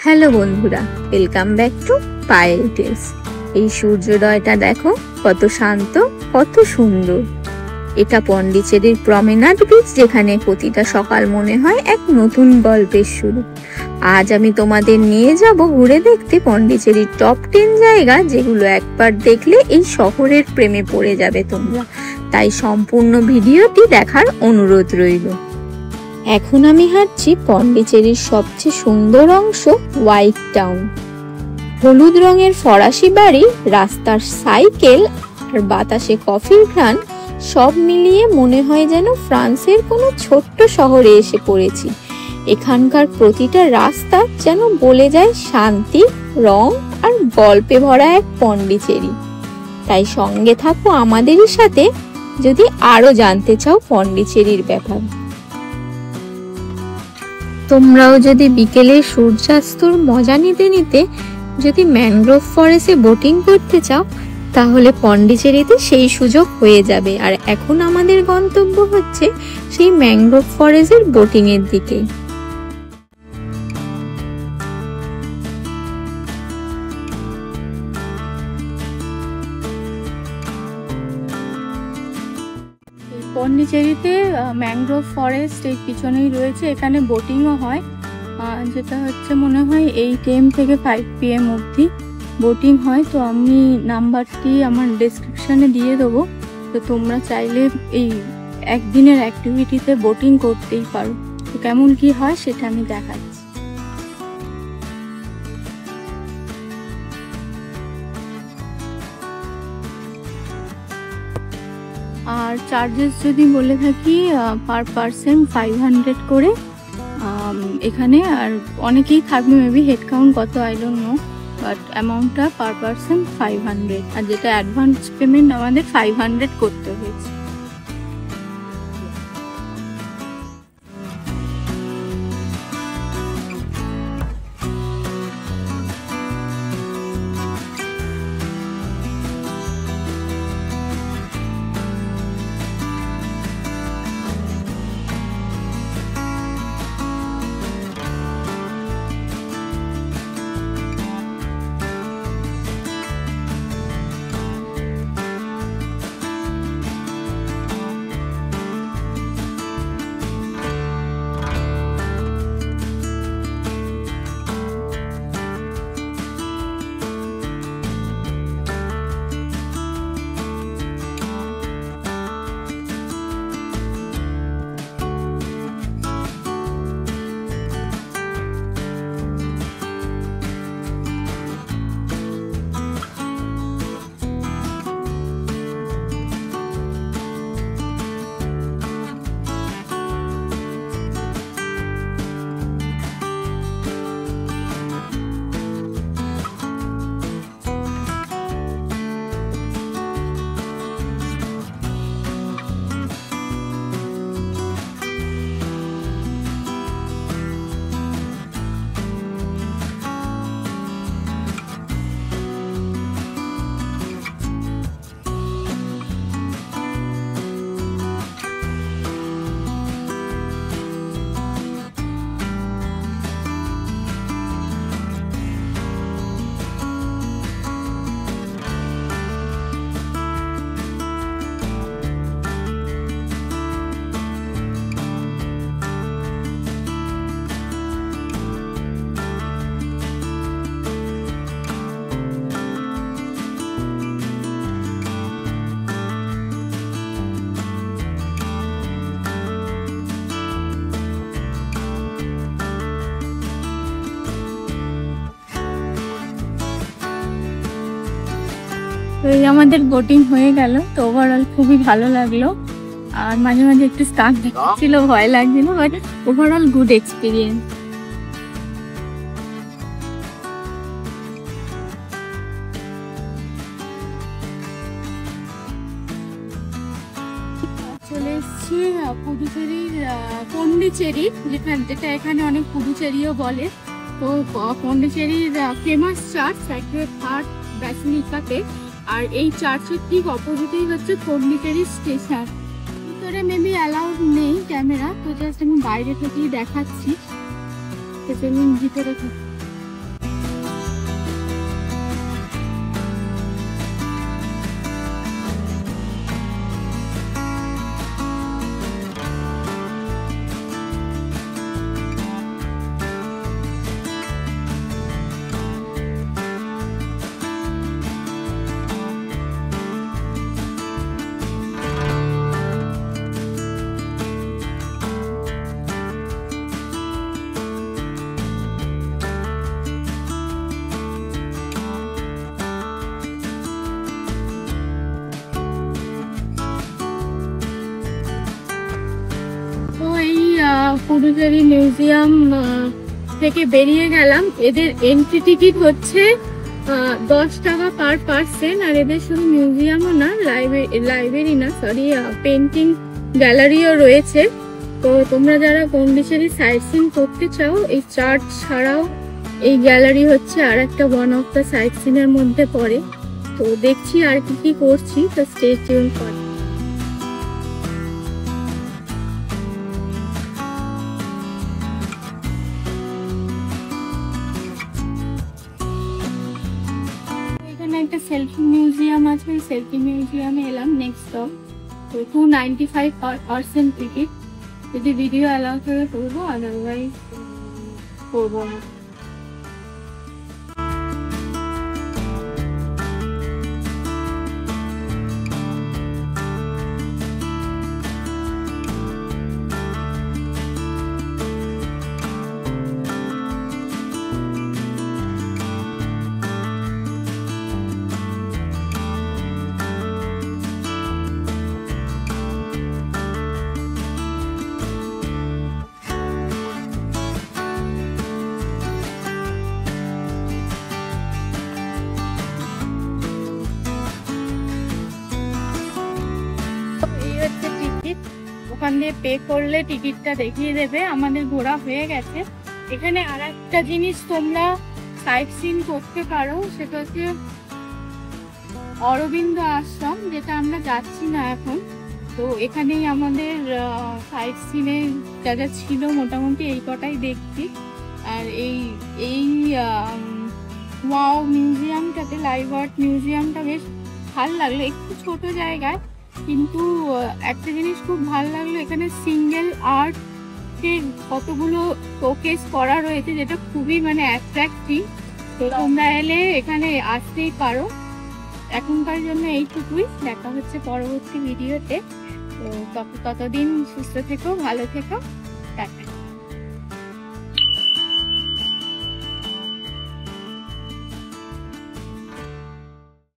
Hello বন্ধুরা, welcome back to Payel tales. এই সূর্যোদয়টা দেখো, কত শান্ত, কত সুন্দর। এটা পন্ডিচেরির প্রমেনাড বিচ, যেখানে প্রতিটা সকাল মনে হয় এক নতুন গল্পের শুরু। আজ আমি তোমাদের নিয়ে যাব ঘুরে দেখতে পন্ডিচেরির টপ 10 জায়গা, যেগুলো একবার দেখলে এই শহরের প্রেমে পড়ে যাবে তোমরা। তাই সম্পূর্ণ ভিডিওটি দেখার অনুরোধ রইল। এখন আমি হাঁটছি পন্ডিচেরির সবচেয়ে সুন্দর অংশ, হোয়াইট টাউন। হলুদ রঙের ফরাসি বাড়ি, রাস্তার সাইকেল আর বাতাসে কফির ঘ্রাণ, সব মিলিয়ে মনে হয় যেন ফ্রান্সের কোনো ছোট্ট শহরে এসে পড়েছি। এখানকার প্রতিটা রাস্তা যেন বলে যায় শান্তি, রং আর গল্পে ভরা এক পন্ডিচেরি। তাই সঙ্গে থাকো আমাদেরই সাথে যদি আরো জানতে চাও পন্ডিচেরির ব্যাপার। তোমরাও যদি বিকেলে সূর্যাস্তর মজা নিতে নিতে যদি ম্যানগ্রোভ ফরেস্টে বোটিং করতে চাও, তাহলে পন্ডিচেরিতে সেই সুযোগ হয়ে যাবে। আর এখন আমাদের গন্তব্য হচ্ছে সেই ম্যানগ্রোভ ফরেস্টের বোটিং এর দিকে। পন্ডিচেরিতে ম্যানগ্রোভ ফরেস্ট এই পিছনেই রয়েছে, এখানে বোটিংও হয়, যেটা হচ্ছে মনে হয় 8 AM থেকে 5 PM অবধি বোটিং হয়। তো আমি নাম্বারটি আমার ডেসক্রিপশানে দিয়ে দেবো, তো তোমরা চাইলে এই একদিনের অ্যাক্টিভিটিতে বোটিং করতেই পারো। তো কেমন কি হয় সেটা আমি দেখাচ্ছি। আর চার্জেস যদি বলে থাকি, পার পারসন 500 করে এখানে। আর অনেকেই থাকবে, মেবি হেড কাউন্ট কত আই ডোন্ট নো, বাট অ্যামাউন্টটা পার পারসন 500। আর যেটা অ্যাডভান্স পেমেন্ট আমাদের 500 করতে হয়েছে। তো এই আমাদের বোটিং হয়ে গেল। তো ওভারঅল খুবই ভালো লাগলো। আর মাঝে মাঝে একটু স্টার্ট ছিল, ভয় লাগছিল, বাট ওভারঅল গুড এক্সপিরিয়েন্স। চলে এসছি পন্ডিচেরি, যেটা এখানে অনেক পুডুচেরিও বলে। তো পন্ডিচেরির ফেমাস চার্চ সেক্রেড হার্ট ব্যাসিলিকাতে, আর এই চার্চের ঠিক অপোজিটেই হচ্ছে পন্ডিচেরি স্টেশন। ভিতরে মেবি অ্যালাউড নেই ক্যামেরা, তো জাস্ট আমি বাইরে থেকেই দেখাচ্ছি। তো চলুন ভিতরে পুডুচেরি মিউজিয়াম থেকে বেরিয়ে গেলাম। এদের এন্ট্রি টিকিট হচ্ছে 10 টাকা পার পার্সন। আর এদের শুধু মিউজিয়ামও না, লাইব্রেরি না সরি, পেন্টিং গ্যালারিও রয়েছে। তো তোমরা যারা পন্ডিচেরি সাইট সিন করতে চাও, এই চার্চ ছাড়াও এই গ্যালারি হচ্ছে আর একটা ওয়ান অফ দ্য সাইট সিনের মধ্যে পড়ে। তো দেখছি আর কি কি করছি, তো স্টে টিউন করো। এখানে একটা সেলফি মিউজিয়াম আছে, সেলফি মিউজিয়ামে এলাম। নেক্সট স্টপ তো 295% টিকিট। যদি ভিডিও অ্যালাউ করে করবো, আদারওয়াইজ করবো না। টিকিট ওখান দিয়ে পে করলে টিকিটটা দেখিয়ে দেবে। আমাদের ঘোরা হয়ে গেছে। এখানে আর একটা জিনিস তোমরা সাইট সিন করতে পারো, সেটা হচ্ছে অরবিন্দ আশ্রম, যেটা আমরা যাচ্ছি না এখন। তো এখানেই আমাদের সাইট সিনে যা যা ছিল মোটামুটি এই কটাই দেখছি। আর এই ওয়াও মিউজিয়ামটাতে, লাইভ আর্ট মিউজিয়ামটা বেশ ভালো লাগলো। একটু ছোট জায়গায়, কিন্তু একটা জিনিস খুব ভালো লাগলো, এখানে সিঙ্গেল আর্ট কতগুলো শোকেস করা রয়েছে, যেটা খুবই মানে অ্যাট্রাক্টিভ। তো তোমরা এলে এখানে আসতেই পারো। এখনকার জন্য এইটুকুই, দেখা হচ্ছে পরবর্তী ভিডিওতে। তো ততদিন সুস্থ থেকো, ভালো থেকো।